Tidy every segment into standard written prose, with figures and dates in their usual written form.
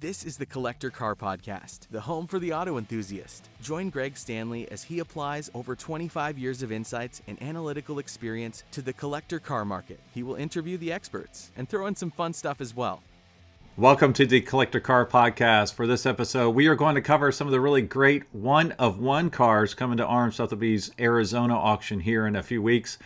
This is the Collector Car Podcast, the home for the auto enthusiast. Join Greg Stanley as he applies over 25 years of insights and analytical experience to the collector car market. He will interview the experts and throw in some fun stuff as well. Welcome to the Collector Car Podcast. For this episode, we are going to cover some of the really great one-of-one cars coming to RM Sotheby's Arizona auction here in a few weeks.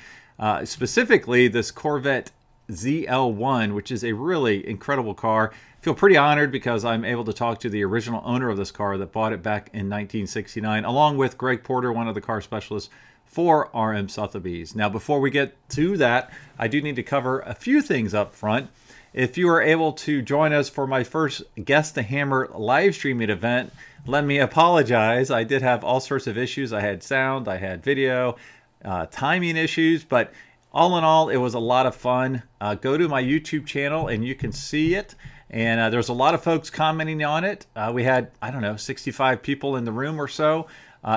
Specifically, this Corvette ZL1, which is a really incredible car. I feel pretty honored because I'm able to talk to the original owner of this car that bought it back in 1969, along with Greg Porter, one of the car specialists for RM Sotheby's. Now, before we get to that, I do need to cover a few things up front. If you were able to join us for my first Guess the Hammer live streaming event, let me apologize. I did have all sorts of issues. I had sound, I had video, timing issues, but all in all, it was a lot of fun. Go to my YouTube channel and you can see it. And there's a lot of folks commenting on it. We had, 65 people in the room or so.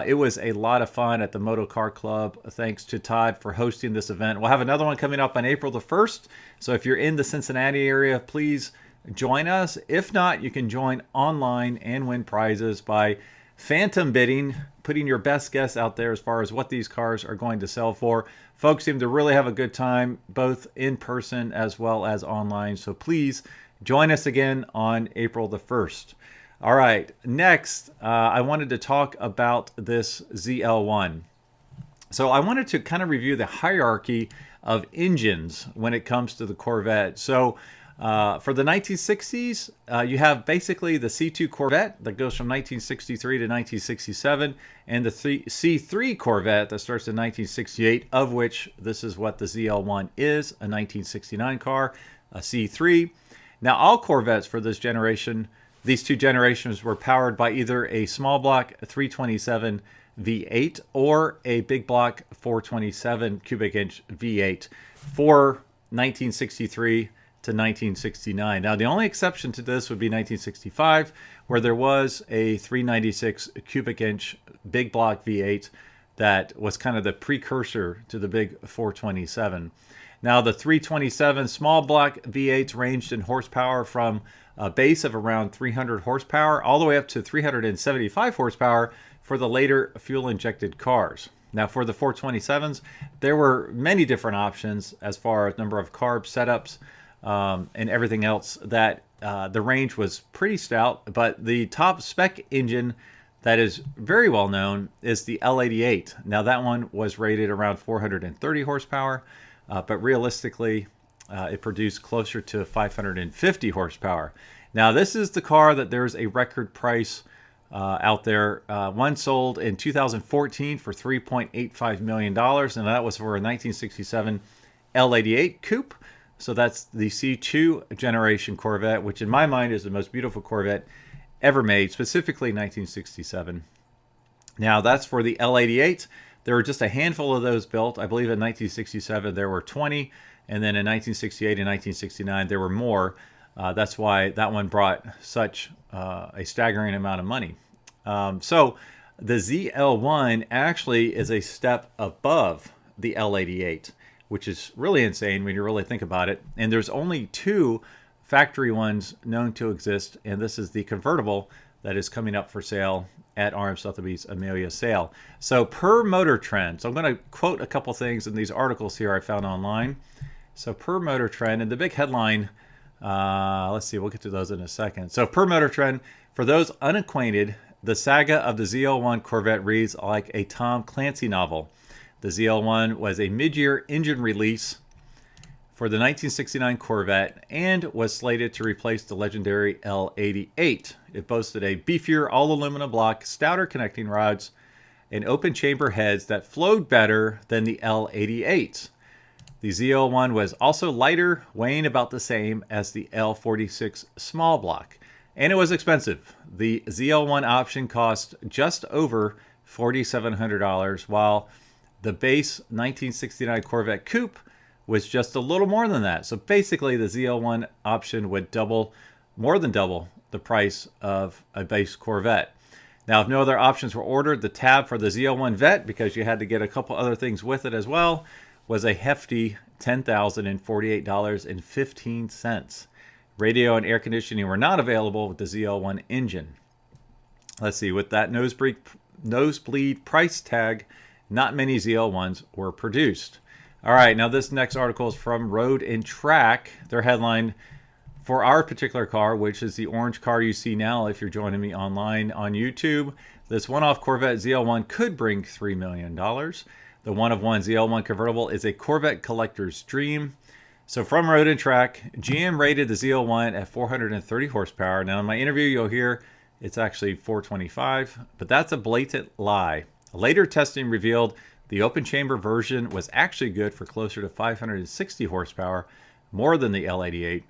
It was a lot of fun at the Moto Car Club. Thanks to Todd for hosting this event. We'll have another one coming up on April the 1st. So if you're in the Cincinnati area, please join us. If not, you can join online and win prizes by phantom bidding, putting your best guess out there as far as what these cars are going to sell for. Folks seem to really have a good time, both in person as well as online. So please join us again on April the 1st. All right, next, I wanted to talk about this ZL1. So I wanted to kind of review the hierarchy of engines when it comes to the Corvette. So for the 1960s, you have basically the C2 Corvette that goes from 1963 to 1967, and the C3 Corvette that starts in 1968, of which this is what the ZL1 is, a 1969 car, a C3. Now, all Corvettes for this generation, these two generations, were powered by either a small block 327 V8 or a big block 427 cubic inch V8 for 1963 to 1969. Now, the only exception to this would be 1965, where there was a 396 cubic inch big block V8 that was kind of the precursor to the big 427. Now, the 327 small block V8s ranged in horsepower from a base of around 300 horsepower all the way up to 375 horsepower for the later fuel-injected cars. Now, for the 427s, there were many different options as far as number of carb setups and everything else that the range was pretty stout, but the top spec engine that is very well known is the L88. Now, that one was rated around 430 horsepower, but realistically, it produced closer to 550 horsepower. Now, this is the car that there's a record price out there. One sold in 2014 for $3.85 million, and that was for a 1967 L88 coupe. So that's the C2 generation Corvette, which in my mind is the most beautiful Corvette ever made, specifically 1967. Now, that's for the L88. There were just a handful of those built. I believe in 1967 there were 20, and then in 1968 and 1969 there were more. That's why that one brought such a staggering amount of money. So the ZL1 actually is a step above the L88, which is really insane when you really think about it. And there's only two factory ones known to exist, and this is the convertible that is coming up for sale at RM Sotheby's Amelia sale. So per Motor Trend, so I'm going to quote a couple things in these articles here I found online. So per Motor Trend, and the big headline, let's see, we'll get to those in a second. So per Motor Trend, for those unacquainted, the saga of the ZL1 Corvette reads like a Tom Clancy novel. The ZL1 was a mid-year engine release for the 1969 Corvette and was slated to replace the legendary L88. It boasted a beefier all-aluminum block, stouter connecting rods, and open chamber heads that flowed better than the L88. The ZL1 was also lighter, weighing about the same as the L46 small block, and it was expensive. The ZL1 option cost just over $4,700, while the base 1969 Corvette Coupe was just a little more than that. So basically, the ZL1 option would more than double the price of a base Corvette. Now, if no other options were ordered, the tab for the ZL1 Vet, because you had to get a couple other things with it as well, was a hefty $10,048.15. Radio and air conditioning were not available with the ZL1 engine. Let's see, with that nosebleed price tag, not many ZL1s were produced. All right, now this next article is from Road and Track. Their headline, for our particular car, which is the orange car you see now if you're joining me online on YouTube, this one-off Corvette ZL1 could bring $3 million. The one-of-one ZL1 convertible is a Corvette collector's dream. So from Road and Track, GM rated the ZL1 at 430 horsepower. Now in my interview, you'll hear it's actually 425, but that's a blatant lie. Later testing revealed the open chamber version was actually good for closer to 560 horsepower, more than the L88.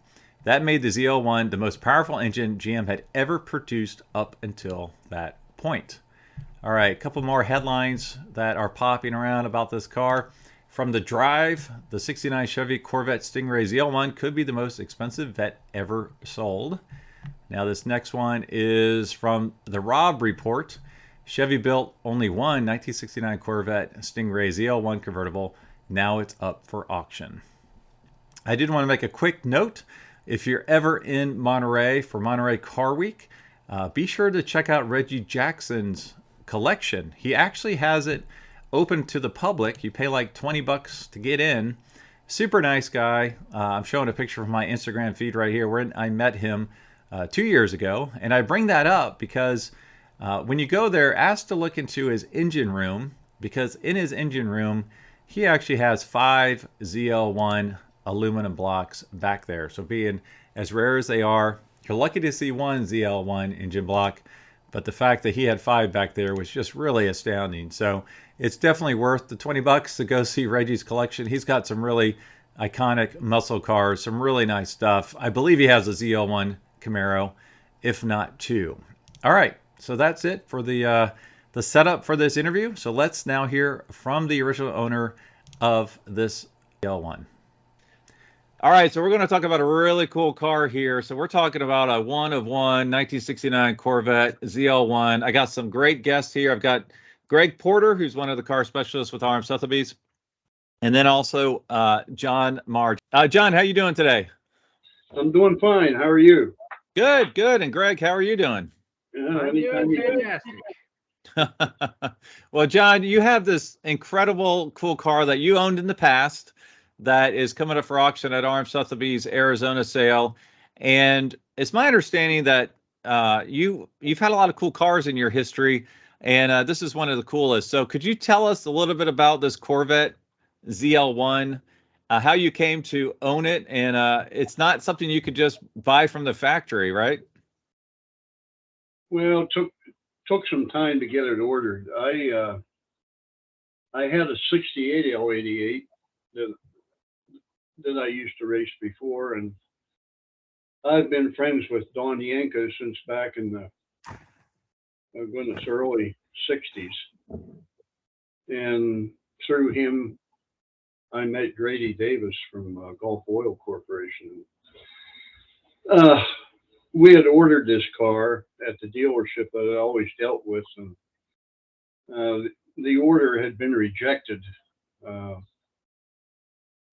That made the ZL1 the most powerful engine GM had ever produced up until that point. All right, a couple more headlines that are popping around about this car. From The Drive, the 69 Chevy Corvette Stingray ZL1 could be the most expensive Vette ever sold. Now this next one is from the Rob Report. Chevy built only one 1969 Corvette Stingray ZL1 convertible. Now it's up for auction. I did want to make a quick note. If you're ever in Monterey for Monterey Car Week, be sure to check out Reggie Jackson's collection. He actually has it open to the public. You pay like $20 to get in. Super nice guy. I'm showing a picture from my Instagram feed right here where I met him 2 years ago. And I bring that up because when you go there, ask to look into his engine room, because in his engine room, he actually has 5 ZL1 aluminum blocks back there. So being as rare as they are, you're lucky to see one ZL1 engine block, but the fact that he had 5 back there was just really astounding. So it's definitely worth the $20 to go see Reggie's collection. He's got some really iconic muscle cars, some really nice stuff. I believe he has a ZL1 Camaro, if not 2. All right, so that's it for the setup for this interview. So let's now hear from the original owner of this ZL1. All right, so we're going to talk about a really cool car here. So we're talking about a one-of-one 1969 Corvette ZL1. I got some great guests here. I've got Greg Porter, who's one of the car specialists with RM Sotheby's, and then also John Marge. John, how you doing today? I'm doing fine. How are you? Good, good. And Greg, how are you doing? I'm doing Fantastic. Well, John, you have this incredible, cool car that you owned in the past that is coming up for auction at RM Sotheby's Arizona sale. And it's my understanding that you've had a lot of cool cars in your history, and this is one of the coolest. So could you tell us a little bit about this Corvette ZL1, how you came to own it? And it's not something you could just buy from the factory, right? Well, it took some time to get it ordered. I had a 68 L88 that I used to race before, and I've been friends with Don Yanko since back in the goodness, early 60s. And through him, I met Grady Davis from Gulf Oil Corporation. We had ordered this car at the dealership that I always dealt with, and the order had been rejected.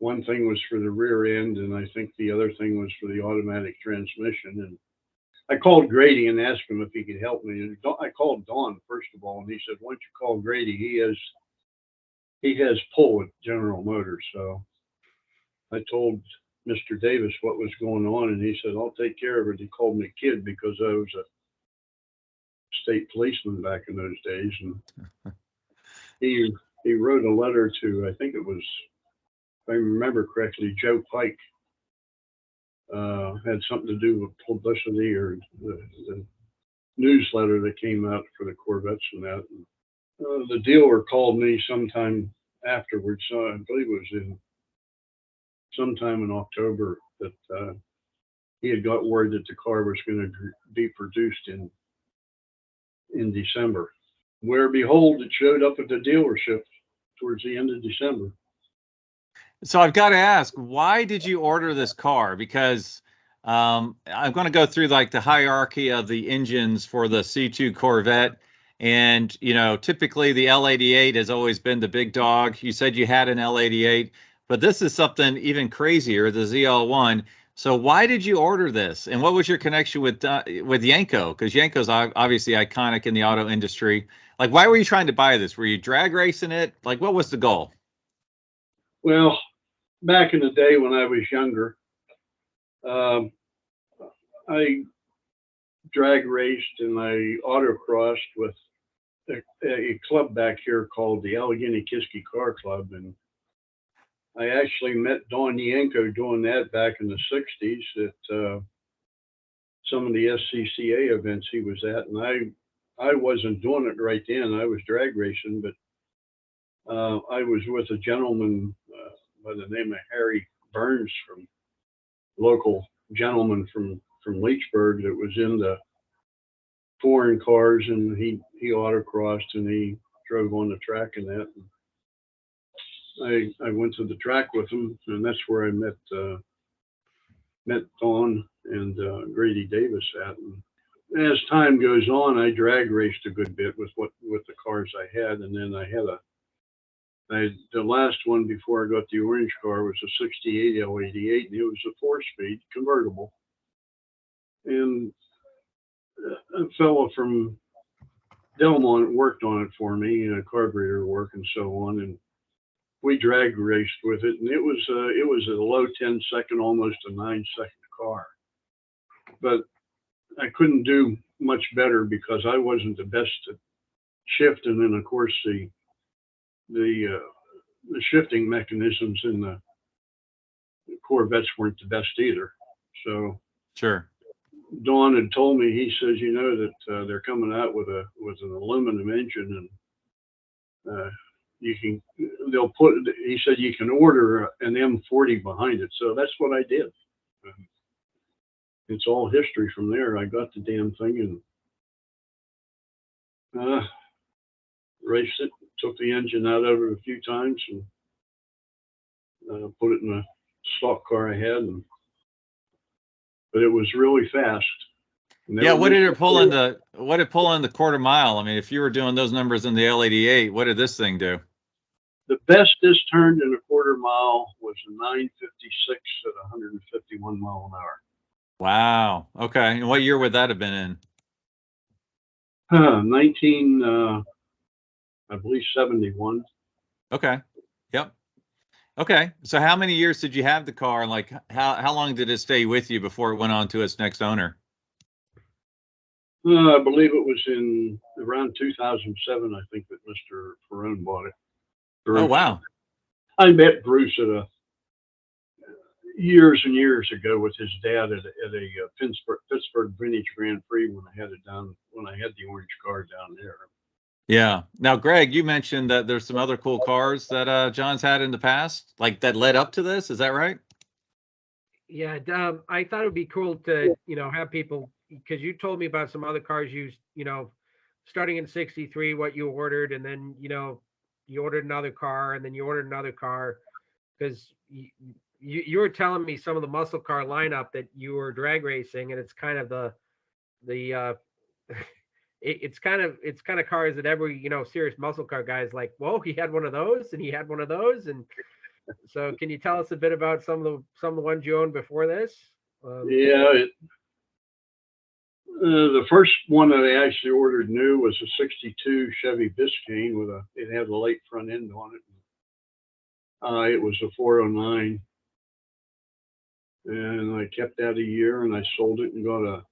One thing was for the rear end, and I think the other thing was for the automatic transmission. And I called Grady and asked him if he could help me. And I called Don first of all, and he said, "Why don't you call Grady? He has pull at General Motors." So I told Mr. Davis what was going on, and he said, "I'll take care of it." He called me Kid because I was a state policeman back in those days, and he wrote a letter to, I think it was, if I remember correctly, Joe Pike. Had something to do with publicity or the newsletter that came out for the Corvettes and that. The dealer called me sometime afterwards, so I believe it was sometime in October, that he had got word that the car was going to be produced in December. Where behold, it showed up at the dealership towards the end of December. So I've got to ask, why did you order this car? Because I'm going to go through like the hierarchy of the engines for the C2 Corvette. And, you know, typically the L88 has always been the big dog. You said you had an L88, but this is something even crazier, the ZL1. So why did you order this? And what was your connection with Yanko? Because Yanko's obviously iconic in the auto industry. Like, why were you trying to buy this? Were you drag racing it? Like, what was the goal? Well, back in the day when I was younger, I drag raced and I autocrossed with a club back here called the Allegheny Kiski Car Club, and I actually met Don Yanko doing that back in the 60s at some of the SCCA events he was at, and I wasn't doing it right then. I was drag racing, but I was with a gentleman by the name of Harry Burns, from local gentleman from Leechburg, that was into foreign cars, and he autocrossed and he drove on the track and that. And I went to the track with him, and that's where I met Don and Grady Davis at. And as time goes on, I drag raced a good bit with the cars I had, and then the last one before I got the orange car was a '68 L88, and it was a 4-speed convertible. And a fellow from Delmont worked on it for me, carburetor work and so on, and we drag raced with it, and it was a low 10-second, almost a 9-second car. But I couldn't do much better because I wasn't the best at shifting, and of course the shifting mechanisms in the Corvettes weren't the best either. So Sure. Don had told me, he says, you know, that they're coming out with an aluminum engine, and he said you can order an M40 behind it. So that's what I did. It's all history from there. I got the damn thing and raced it, took the engine out of it a few times, and put it in a stock car I had, but it was really fast. Yeah, what did it pull in the quarter mile? I mean, if you were doing those numbers in the L88, what did this thing do? The best this turned in a quarter mile was a 956 at 151 mile an hour. Wow. Okay. And what year would that have been in? 71. Okay. Yep. Okay. So how many years did you have the car, and like how long did it stay with you before it went on to its next owner? I believe it was in around 2007, I think, that Mr. Perone bought it. Bruce. Oh, wow. I met Bruce at years and years ago with his dad at a Pittsburgh Vintage Grand Prix when I had the orange car down there. Yeah. Now, Greg, you mentioned that there's some other cool cars that John's had in the past, like that led up to this. Is that right? Yeah, I thought it would be cool to, have people, because you told me about some other cars starting in '63, what you ordered, and then, you ordered another car, and then you ordered another car, because you were telling me some of the muscle car lineup that you were drag racing, and it's kind of it's kind of cars that every, serious muscle car guy is like, whoa, he had one of those, and he had one of those, and so can you tell us a bit about some of the ones you owned before this? Yeah, the first one that I actually ordered new was a '62 Chevy Biscayne it had a late front end on it. It was a 409, and I kept that a year, and I sold it and got a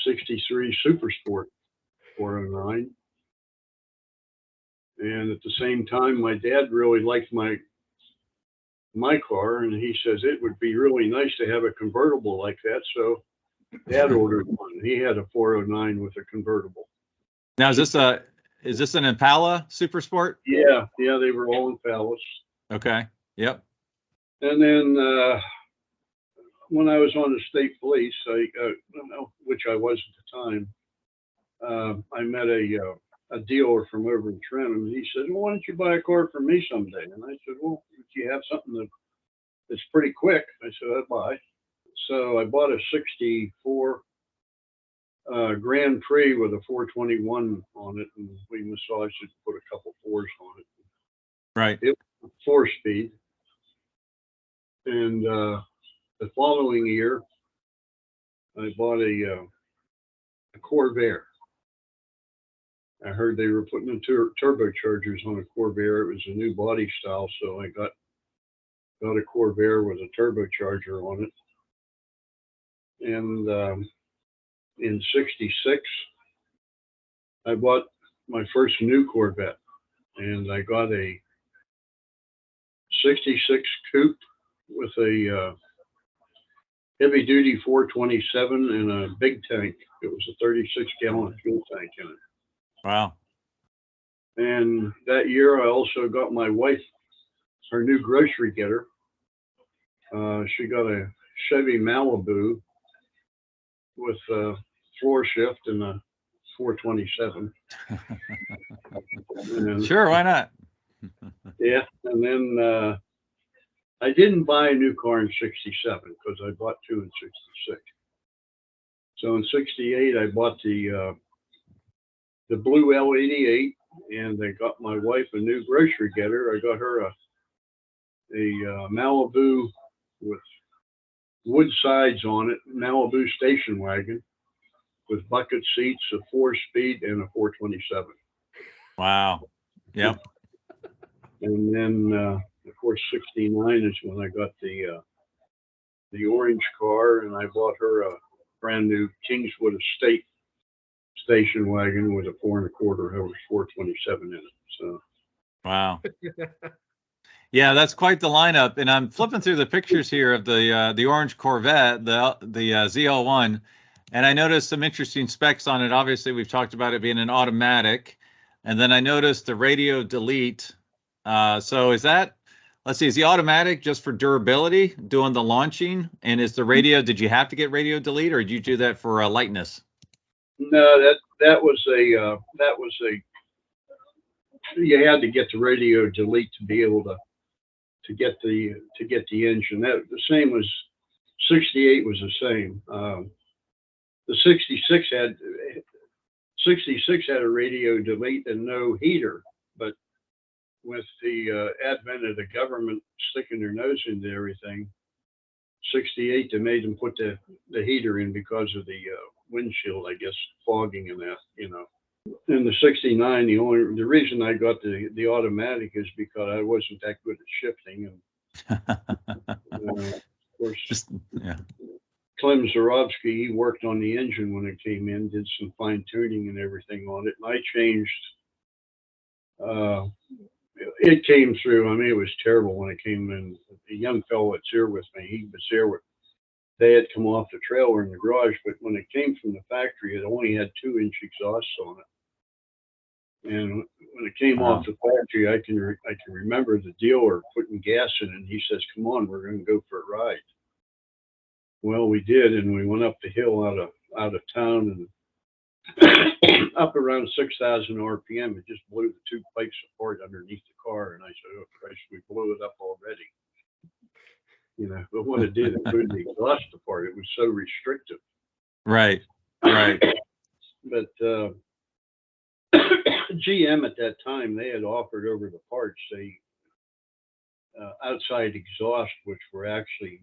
'63 Super Sport 409. And at the same time, my dad really liked my car, and he says it would be really nice to have a convertible like that. So Dad ordered one. He had a 409 with a convertible. Now, is this an Impala Super Sport? Yeah, they were all Impalas. Okay. Yep. And then when I was on the state police, which I was at the time, I met a dealer from over in Trenton, and he said, well, why don't you buy a car from me someday? And I said, well, if you have something that's pretty quick, I said, I'd buy. So I bought a '64 Grand Prix with a 421 on it, and we massaged it, put a couple fours on it. Right. It was 4-speed. And the following year, I bought a Corvair. I heard they were putting in turbochargers on a Corvair. It was a new body style, so I got a Corvair with a turbocharger on it. And in '66, I bought my first new Corvette, and I got a '66 coupe with a heavy duty 427 and a big tank. It was a 36-gallon fuel tank in it. Wow. And that year, I also got my wife her new grocery getter. She got a Chevy Malibu with a floor shift and a 427. And, Sure, why not? yeah, and then I didn't buy a new car in '67 because I bought two in '66. So in '68, I bought the blue L88, and I got my wife a new grocery getter. I got her a Malibu with wood sides on it, Malibu station wagon with bucket seats, a 4-speed, and a 427. Wow. Yep. And then, of course, '69 is when I got the orange car, and I bought her a brand new Kingswood Estate station wagon with a 4 1/4 horse 427 in it. So Wow. Yeah, that's quite the lineup. And I'm flipping through the pictures here of the orange Corvette, the ZL1, and I noticed some interesting specs on it. Obviously, we've talked about it being an automatic, and then I noticed the radio delete. So is that, let's see, is the automatic just for durability, doing the launching? And is the radio, did you have to get radio delete, or did you do that for lightness? no, that was a you had to get the radio delete to be able to get the engine. That the same was '68 was the same. The '66 had a radio delete and no heater, but with the advent of the government sticking their nose into everything, '68 they made them put the heater in because of the windshield, I guess, fogging and that, you know. In the '69, the reason I got the automatic is because I wasn't that good at shifting, and of course, Just, yeah. Clem Zarowski, he worked on the engine when it came in, did some fine tuning and everything on it, and I changed. It came through. I mean, it was terrible when it came in. The young fellow that's here with me, he was there with. They had come off the trailer in the garage, but when it came from the factory, it only had 2-inch exhausts on it. And when it came off the factory, I can remember the dealer putting gas in it, and he says, "Come on, we're going to go for a ride." Well, we did, and we went up the hill out of town and up around 6,000 RPM. It just blew the two pipes apart underneath the car, and I said, "Oh Christ, we blew it up already." You know, but when it did, it blew the exhaust apart. It was so restrictive. Right. Right. But GM at that time, they had offered over the parts outside exhaust, which were actually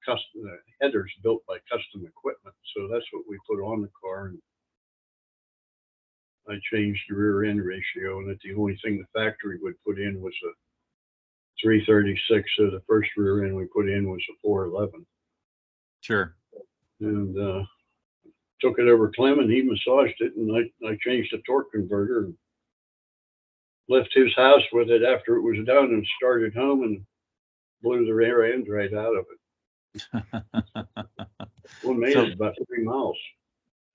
custom headers built by custom equipment. So that's what we put on the car. And I changed the rear end ratio, and the only thing the factory would put in was a 336. So the first rear end we put in was a 411. Sure. And took it over Clem, and he massaged it, and I changed the torque converter and left his house with it after it was done, and started home and blew the rear end right out of it. Well, made it about 3 miles.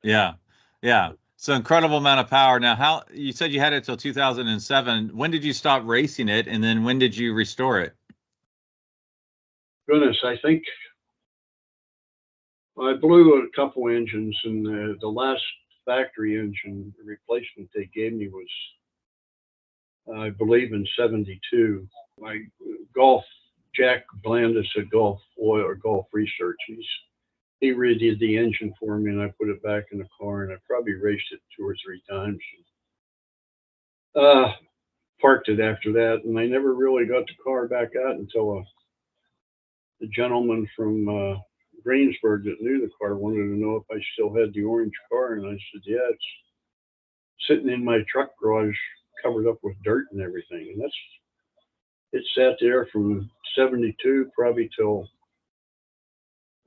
Yeah. Yeah. So incredible amount of power. Now, how you said you had it till 2007. When did you stop racing it, and then when did you restore it? Goodness, I think I blew a couple engines, and the last factory engine replacement they gave me was, I believe, in '72. My Jack Blandis at Gulf Oil or Gulf Research, he redid the engine for me, and I put it back in the car, and I probably raced it 2 or 3 times. Parked it after that, and I never really got the car back out until the gentleman from Greensburg that knew the car wanted to know if I still had the orange car, and I said, yeah, it's sitting in my truck garage covered up with dirt and everything. And it sat there from 72 probably till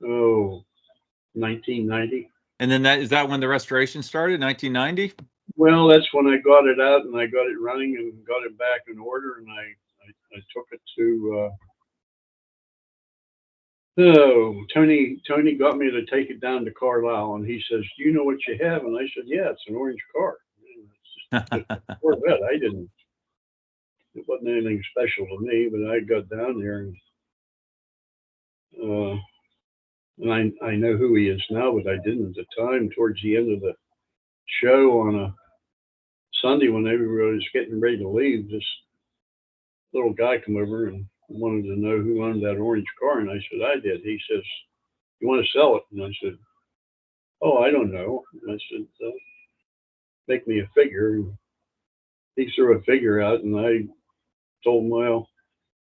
1990. And then is that when the restoration started, 1990? Well, that's when I got it out and I got it running and got it back in order, and I took it to Tony got me to take it down to Carlisle, and he says, do you know what you have? And I said, yeah, it's an orange car. It's just a Corvette. It wasn't anything special to me, but I got down there and I know who he is now, but I didn't at the time. Towards the end of the show on a Sunday when everybody was getting ready to leave, this little guy come over and wanted to know who owned that orange car, and I said, I did. He says, you want to sell it? And I said, oh, I don't know. And I said, make me a figure. And he threw a figure out, and I told him, well,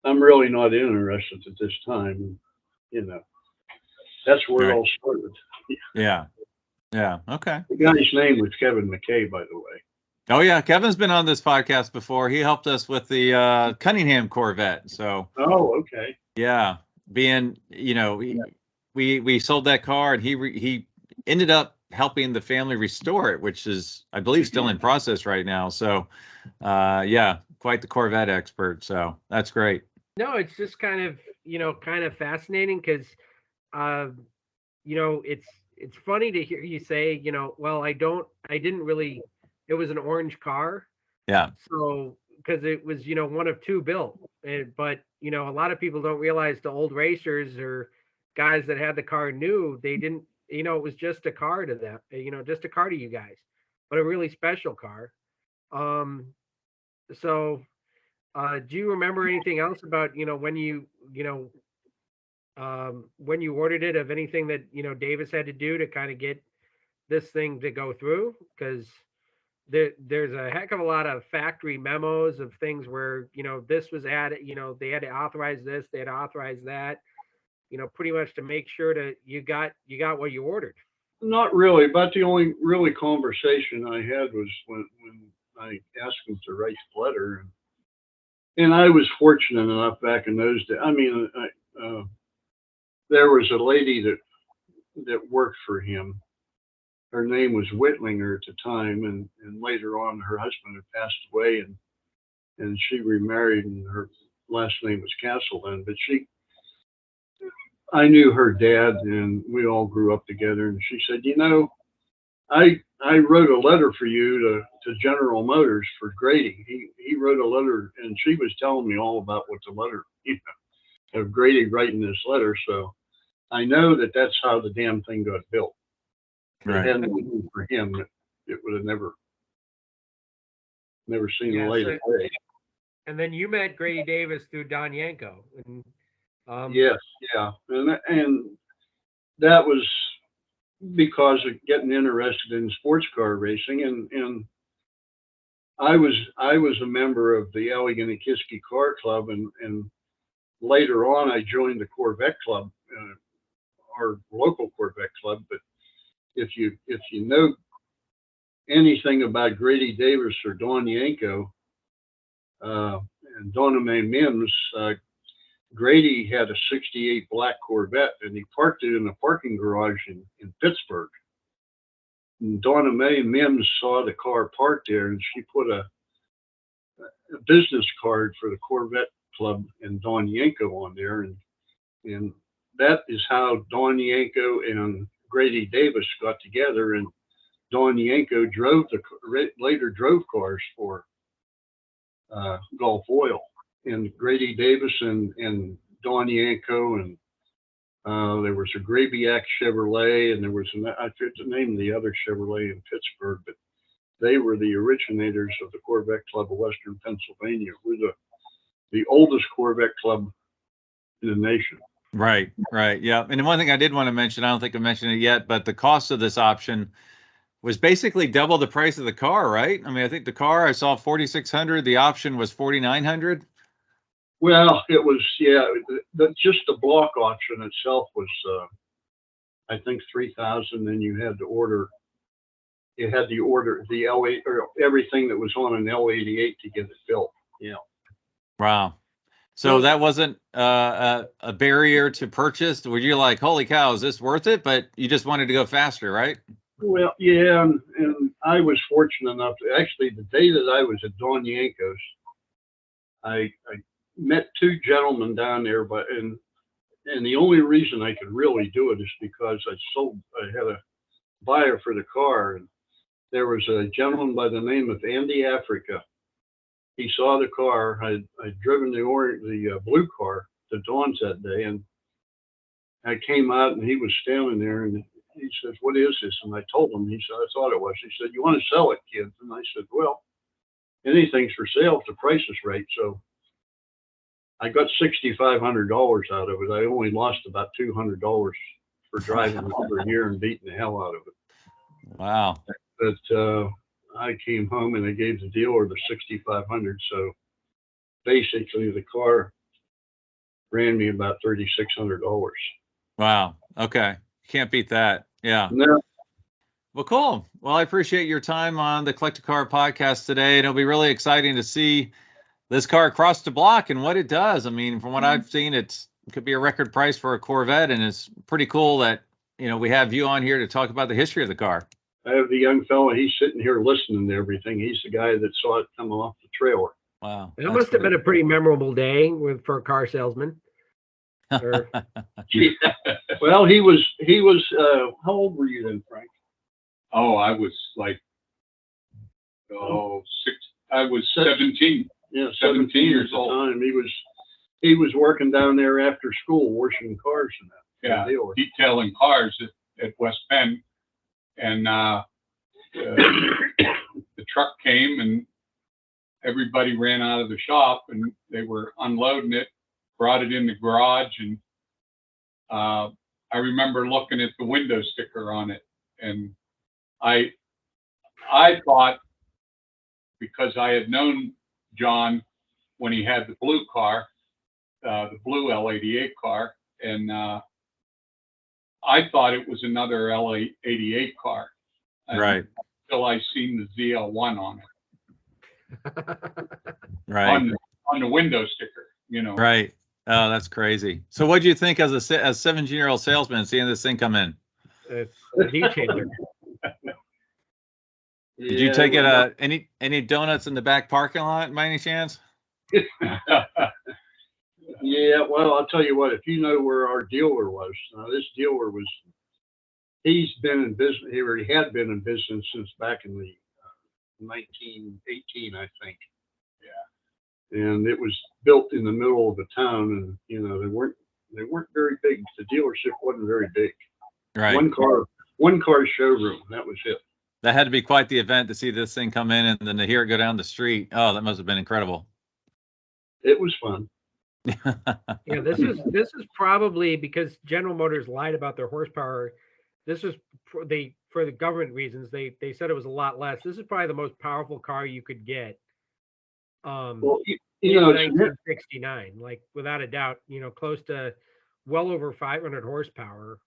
I'm really not interested at this time. You know, that's where it all started. Yeah. Okay. The guy's name was Kevin McKay, by the way. Oh yeah, Kevin's been on this podcast before. He helped us with the Cunningham Corvette. So. Oh, okay. Yeah, being we sold that car, and he ended up helping the family restore it, which is, I believe, still in process right now. So, yeah, quite the Corvette expert. So that's great. No, it's just kind of fascinating because, it's funny to hear you say, well, I didn't really. It was an orange car. Yeah. So, because it was, one of two built. But, a lot of people don't realize the old racers or guys that had the car new, they didn't, it was just a car to them, just a car to you guys, but a really special car. So, do you remember anything else about, when you ordered it, of anything that, Davis had to do to kind of get this thing to go through? Because there's a heck of a lot of factory memos of things where, this was added, they had to authorize this, they had to authorize that, pretty much to make sure that you got what you ordered. Not really. About the only really conversation I had was when I asked him to write the letter. And I was fortunate enough back in those days. I mean, there was a lady that worked for him. Her name was Whitlinger at the time, and later on her husband had passed away, and she remarried, and her last name was Castleton. But I knew her dad, and we all grew up together. And she said, I wrote a letter for you to General Motors for Grady. He wrote a letter, and she was telling me all about what the letter, of Grady writing this letter. So I know that that's how the damn thing got built. If it hadn't been for him, it would have never seen the light of day. And then you met Grady Davis through Don Yanko. And, yes, yeah, and that was because of getting interested in sports car racing, and I was a member of the Allegheny Kiski Car Club, and later on I joined the Corvette Club, our local Corvette club. But if you know anything about Grady Davis or Don Yanko and Donna Mae Mims, Grady had a '68 black Corvette, and he parked it in a parking garage in Pittsburgh. And Donna Mae Mims saw the car parked there, and she put a business card for the Corvette Club and Don Yanko on there, and that is how Don Yanko and Grady Davis got together. And Don Yanko later drove cars for Gulf Oil. And Grady Davis and Don Yanko, and there was a Grabiak Chevrolet, and there was I forget the name of the other Chevrolet in Pittsburgh, but they were the originators of the Corvette Club of Western Pennsylvania. We're the oldest Corvette club in the nation. Right. Yeah. And one thing I did want to mention, I don't think I mentioned it yet, but the cost of this option was basically double the price of the car, right? I mean, I think the car I saw $4,600, the option was $4,900. Well, it was, yeah, just the block option itself was I think 3,000. Then you had to order. You had to order the L8 or everything that was on an L88 to get it built. Yeah. Wow. So that wasn't a barrier to purchase. Were you like, holy cow, is this worth it? But you just wanted to go faster, right? Well, yeah, and I was fortunate enough to actually the day that I was at Don Yanko's, I met two gentlemen down there, and the only reason I could really do it is because I had a buyer for the car, and there was a gentleman by the name of Andy Africa. He saw the car. I'd driven the blue car to Dawn's that day, and I came out, and he was standing there, and he says, "What is this?" And I told him. He said, "I thought it was." He said, "You want to sell it, kid?" And I said, "Well, anything's for sale if the price is right." So I got $6,500 out of it. I only lost about $200 for driving it for a year and beating the hell out of it. Wow. But I came home and I gave the dealer the $6,500. So basically, the car ran me about $3,600. Wow. Okay. Can't beat that. Yeah. No. Well, cool. Well, I appreciate your time on the Collect a Car podcast today. And it'll be really exciting to see this car across the block and what it does. I mean, from what I've seen, it could be a record price for a Corvette. And it's pretty cool that, we have you on here to talk about the history of the car. I have the young fella. He's sitting here listening to everything. He's the guy that saw it come off the trailer. Wow. It must have been a pretty memorable day for a car salesman. Yeah. Well, he was, how old were you then, Frank? Oh, I was like, I was 17. Yeah, 17 years old. Time. He was working down there after school, washing cars and that. Yeah, detailing cars at West Penn. And the truck came and everybody ran out of the shop and they were unloading it, brought it in the garage. And I remember looking at the window sticker on it. And I thought, because I had known John when he had the blue car, the blue L88 car, and I thought it was another L88 car. Right. Until I seen the ZL1 on it. Right. On the window sticker, Right. Oh, that's crazy. So what do you think as a 17-year-old salesman seeing this thing come in? It's a heat changer. Did you take it any donuts in the back parking lot by any chance? Yeah, well, I'll tell you what, if you know where our dealer was, this dealer he's been in business, he already had been in business since back in the 1918, I think. Yeah. And it was built in the middle of the town, and, they weren't very big. The dealership wasn't very big. Right. One car showroom, that was it. That had to be quite the event to see this thing come in and then to hear it go down the street. Oh, that must have been incredible. It was fun. Yeah, this is probably because General Motors lied about their horsepower. This was for the government reasons. They said it was a lot less. This is probably the most powerful car you could get. Well, in 1969, like without a doubt, close to well over 500 horsepower,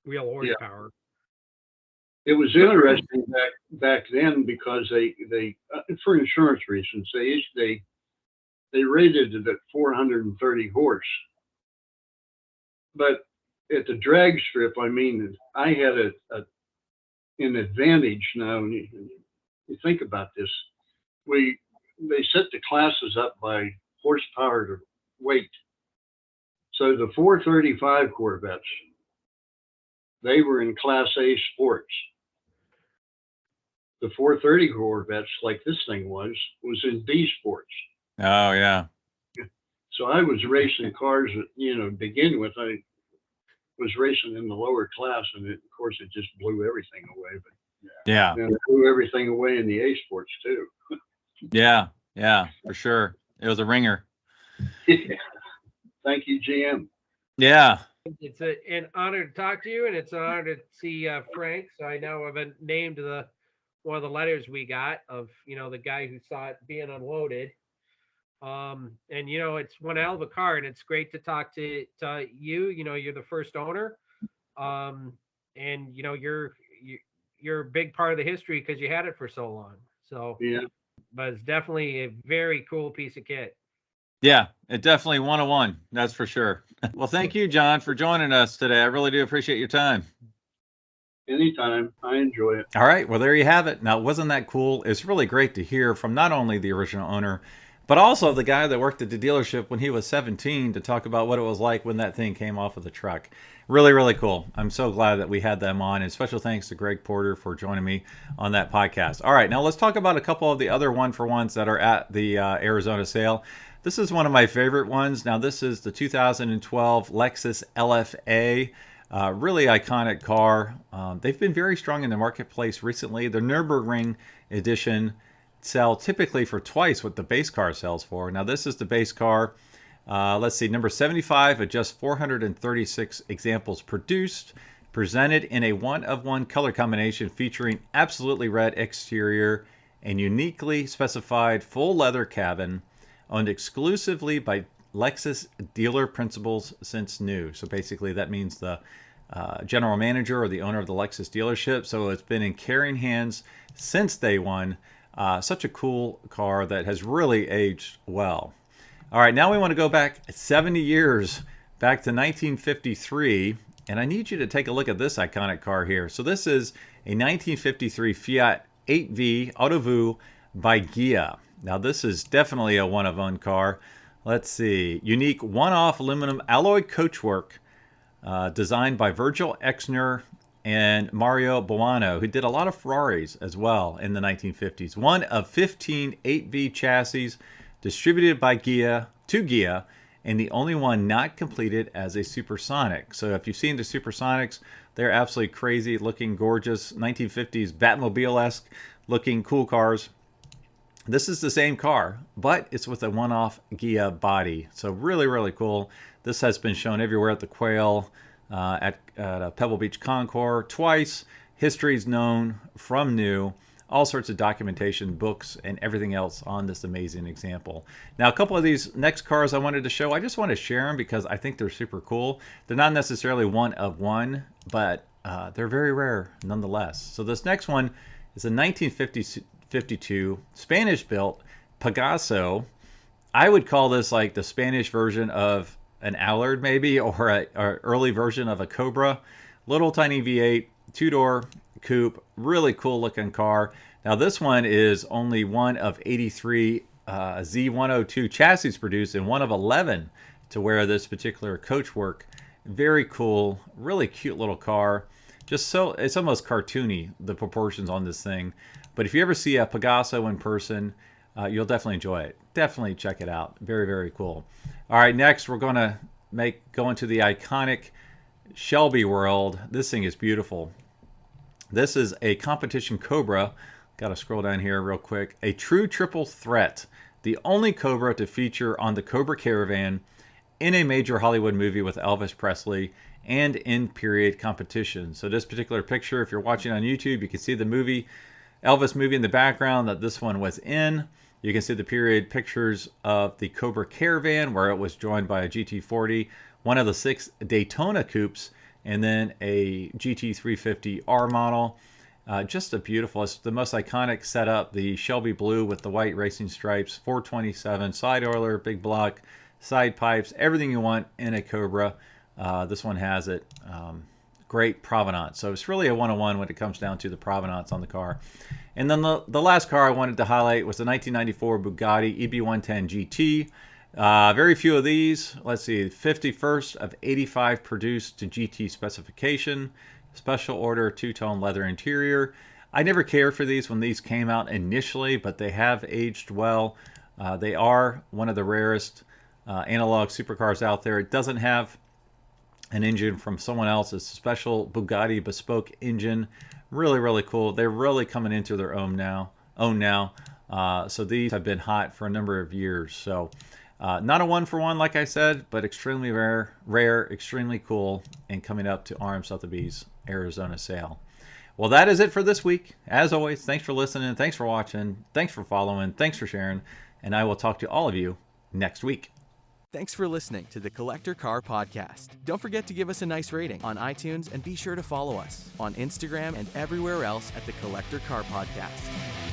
real horsepower. Yeah. It was interesting back then because they for insurance reasons they rated it at 430 horse. But at the drag strip, I had an advantage now. And you think about this, they set the classes up by horsepower to weight. So the 435 Corvettes, they were in Class A sports. The 430 Corvettes, like this thing was in B sports. Oh, yeah. So I was racing cars that, to begin with, I was racing in the lower class, and of course it just blew everything away. But yeah, and it blew everything away in the A sports too. Yeah, for sure. It was a ringer. Thank you, GM. Yeah. It's an honor to talk to you, and it's an honor to see Frank. So I know I've named one of the letters we got of the guy who saw it being unloaded. And it's one hell of a car, and it's great to talk to you. You're the first owner. and you're a big part of the history because you had it for so long. So, Yeah. but it's definitely a very cool piece of kit. Yeah, it definitely 101. That's for sure. Well, thank you, John, for joining us today. I really do appreciate your time. Anytime. I enjoy it. All right, well, there you have it. Now, wasn't that cool? It's really great to hear from not only the original owner, but also the guy that worked at the dealership when he was 17 to talk about what it was like when that thing came off of the truck. Really, really cool. I'm so glad that we had them on. And special thanks to Greg Porter for joining me on that podcast. All right, now let's talk about a couple of the other one-for-ones that are at the Arizona sale. This is one of my favorite ones. Now, this is the 2012 Lexus LFA. Really iconic car. They've been very strong in the marketplace recently. The Nürburgring edition sell typically for twice what the base car sells for. Now, this is the base car. Let's see, number 75 of just 436 examples produced, presented in a one-of-one color combination featuring absolutely red exterior and uniquely specified full leather cabin, owned exclusively by Lexus dealer principals since new. So basically that means the general manager or the owner of the Lexus dealership. So it's been in caring hands since day one. Such a cool car that has really aged well. All right, now we want to go back 70 years, back to 1953. And I need you to take a look at this iconic car here. So this is a 1953 Fiat 8V Autovu by Ghia. Now this is definitely a one-of-one car. Let's see. Unique one-off aluminum alloy coachwork designed by Virgil Exner and Mario Buono, who did a lot of Ferraris as well in the 1950s. One of 15 8V chassis distributed by Ghia to Ghia, and the only one not completed as a supersonic. So if you've seen the supersonics, they're absolutely crazy looking, gorgeous, 1950s Batmobile-esque looking cool cars. This is the same car, but it's with a one-off Ghia body. So really, really cool. This has been shown everywhere at the Quail, at Pebble Beach Concours twice. History's known from new. All sorts of documentation, books, and everything else on this amazing example. Now, a couple of these next cars I wanted to show, I just want to share them because I think they're super cool. They're not necessarily one of one, but they're very rare nonetheless. So this next one is a 1952 Spanish-built Pegaso. I would call this like the Spanish version of an Allard maybe, or an early version of a Cobra. Little tiny V8, two-door coupe, really cool looking car. Now this one is only one of 83 Z102 chassis produced and one of 11 to wear this particular coachwork. Very cool, really cute little car. Just so, it's almost cartoony, the proportions on this thing. But if you ever see a Pegaso in person, you'll definitely enjoy it. Definitely check it out. Very, very cool. All right, next we're going to go into the iconic Shelby world. This thing is beautiful. This is a competition Cobra. Got to scroll down here real quick. A true triple threat. The only Cobra to feature on the Cobra Caravan in a major Hollywood movie with Elvis Presley and in period competition. So this particular picture, if you're watching on YouTube, you can see the movie, Elvis movie in the background that this one was in. You can see the period pictures of the Cobra Caravan where it was joined by a GT40, one of the 6 Daytona coupes, and then a GT350R model. Just a beautiful, it's the most iconic setup, the Shelby blue with the white racing stripes, 427, side oiler, big block, side pipes, everything you want in a Cobra. This one has it. Great provenance. So it's really a one-on-one when it comes down to the provenance on the car. And then the last car I wanted to highlight was the 1994 Bugatti EB110 GT. Very few of these. Let's see, 51st of 85 produced to GT specification. Special order, two-tone leather interior. I never cared for these when these came out initially, but they have aged well. They are one of the rarest analog supercars out there. It doesn't have an engine from someone else's special Bugatti bespoke engine. Really, really cool. They're really coming into their own now. So these have been hot for a number of years. So not a one-for-one, like I said, but extremely rare, extremely cool, and coming up to RM Sotheby's Arizona sale. Well, that is it for this week. As always, thanks for listening. Thanks for watching. Thanks for following. Thanks for sharing. And I will talk to all of you next week. Thanks for listening to the Collector Car Podcast. Don't forget to give us a nice rating on iTunes and be sure to follow us on Instagram and everywhere else at the Collector Car Podcast.